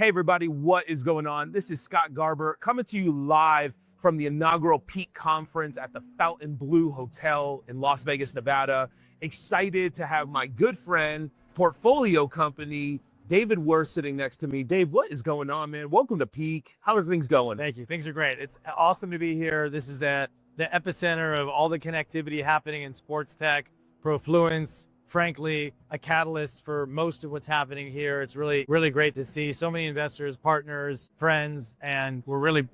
Hey everybody, what is going on? This is Scott Garber coming to you live from the inaugural Peak Conference at the Fountain Blue Hotel in Las Vegas, Nevada. Excited to have my good friend, portfolio company, David Wurth sitting next to me. Dave, what is going on, man? Welcome to Peak. How are things going? Thank you. Things are great. It's awesome to be here. This is the epicenter of all the connectivity happening in sports tech. ProFluence, frankly, a catalyst for most of what's happening here. It's really, really great to see so many investors, partners, friends, and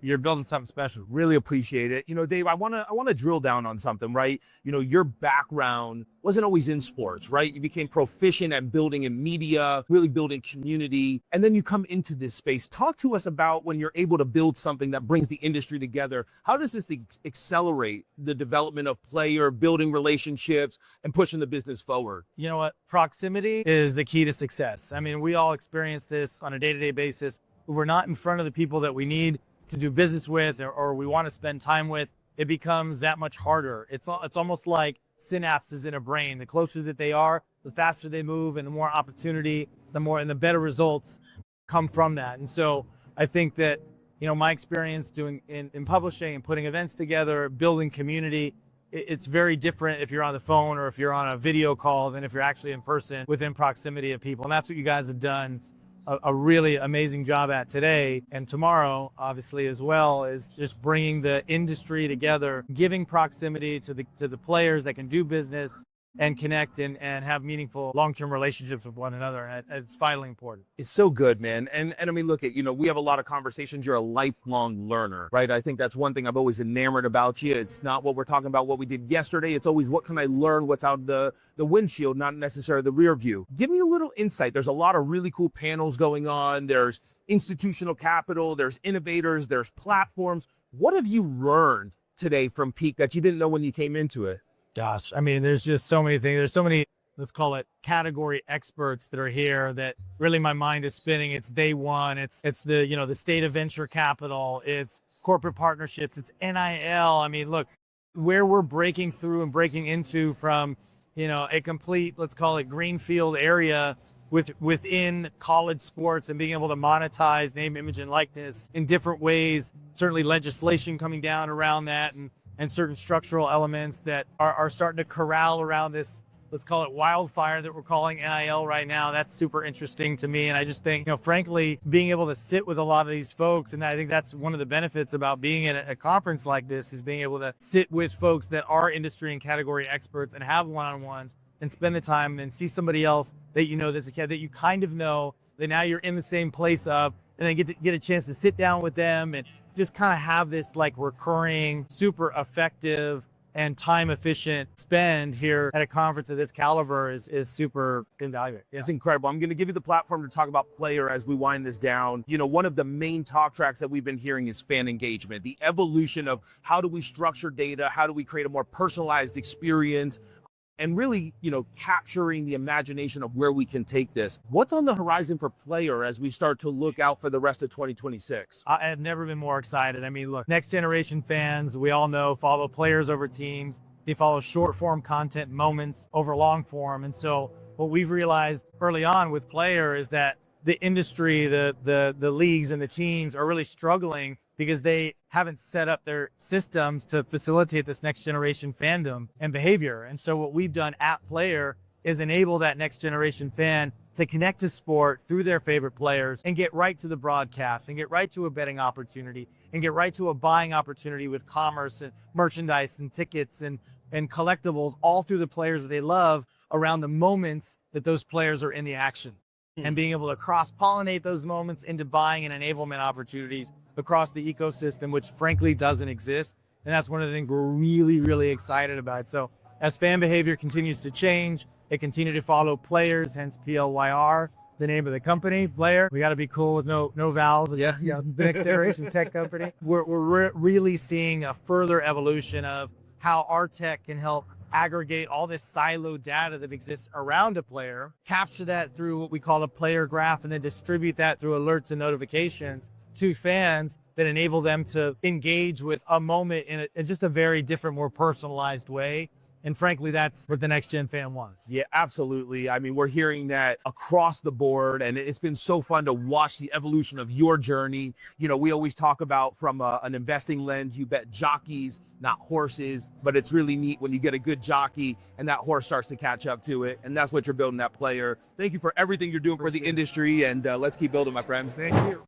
you're building something special. Really appreciate it. You know, Dave, I wanna drill down on something, right? You know, your background wasn't always in sports, right? You became proficient at building in media, really building community, and then you come into this space. Talk to us about when you're able to build something that brings the industry together. How does this accelerate the development of PLYR, building relationships, and pushing the business forward? You know what? Proximity is the key to success. I mean, we all experience this on a day-to-day basis. If we're not in front of the people that we need to do business with or we want to spend time with, it becomes that much harder. It's almost like synapses in a brain. The closer that they are, the faster they move, and the more opportunity, the better results come from that. And so I think that, you know, my experience doing in publishing and putting events together, building community, it's very different if you're on the phone or if you're on a video call than if you're actually in person within proximity of people. And that's what you guys have done a really amazing job at today and tomorrow, obviously, as well, is just bringing the industry together, giving proximity to the players that can do business and connect and have meaningful long-term relationships with one another. And it's vitally important. It's so good, man. And I mean, look, you know, we have a lot of conversations. You're a lifelong learner, right? I think that's one thing I've always enamored about you. It's not what we're talking about, what we did yesterday. It's always what can I learn, what's out the windshield, not necessarily the rear view. Give me a little insight. There's a lot of really cool panels going on. There's institutional capital, there's innovators, there's platforms. What have you learned today from Peak that you didn't know when you came into it? Gosh, I mean, there's just so many things. There's so many, let's call it category experts that are here that really my mind is spinning. It's day one. It's the, you know, the state of venture capital. It's corporate partnerships. It's NIL. I mean, look, where we're breaking through and breaking into from, you know, a complete, let's call it greenfield area within college sports and being able to monetize name, image, and likeness in different ways. Certainly legislation coming down around that and certain structural elements that are starting to corral around this, let's call it wildfire that we're calling NIL right now. That's super interesting to me. And I just think, you know, frankly, being able to sit with a lot of these folks, and I think that's one of the benefits about being at a conference like this, is being able to sit with folks that are industry and category experts and have one-on-ones and spend the time and see somebody else that you know that's a kid that you kind of know, that now you're in the same place of, and then get a chance to sit down with them and just kind of have this like recurring, super effective and time efficient spend here at a conference of this caliber is super invaluable. Yeah. It's incredible. I'm going to give you the platform to talk about PLYR as we wind this down. You know, one of the main talk tracks that we've been hearing is fan engagement, the evolution of how do we structure data, how do we create a more personalized experience, and really, you know, capturing the imagination of where we can take this. What's on the horizon for PLYR as we start to look out for the rest of 2026? I have never been more excited. I mean, look, next generation fans, we all know, follow players over teams. They follow short form content moments over long form. And so what we've realized early on with PLYR is that the industry, the leagues and the teams are really struggling because they haven't set up their systems to facilitate this next generation fandom and behavior. And so what we've done at PLYR is enable that next generation fan to connect to sport through their favorite players and get right to the broadcast and get right to a betting opportunity and get right to a buying opportunity with commerce and merchandise and tickets and collectibles all through the players that they love around the moments that those players are in the action. And being able to cross-pollinate those moments into buying and enablement opportunities across the ecosystem, which frankly doesn't exist. And that's one of the things we're really, really excited about. So as fan behavior continues to change, it continue to follow players, hence PLYR, the name of the company, PLYR. We got to be cool with no vowels. Yeah, the next generation tech company. We're really seeing a further evolution of how our tech can help aggregate all this siloed data that exists around a player, capture that through what we call a player graph, and then distribute that through alerts and notifications to fans that enable them to engage with a moment in just a very different, more personalized way. And frankly, that's what the next gen fan wants. Yeah, absolutely. I mean, we're hearing that across the board, and it's been so fun to watch the evolution of your journey. You know, we always talk about from an investing lens, you bet jockeys, not horses, but it's really neat when you get a good jockey and that horse starts to catch up to it. And that's what you're building, that player. Thank you for everything you're doing for the industry, and let's keep building, my friend. Thank you.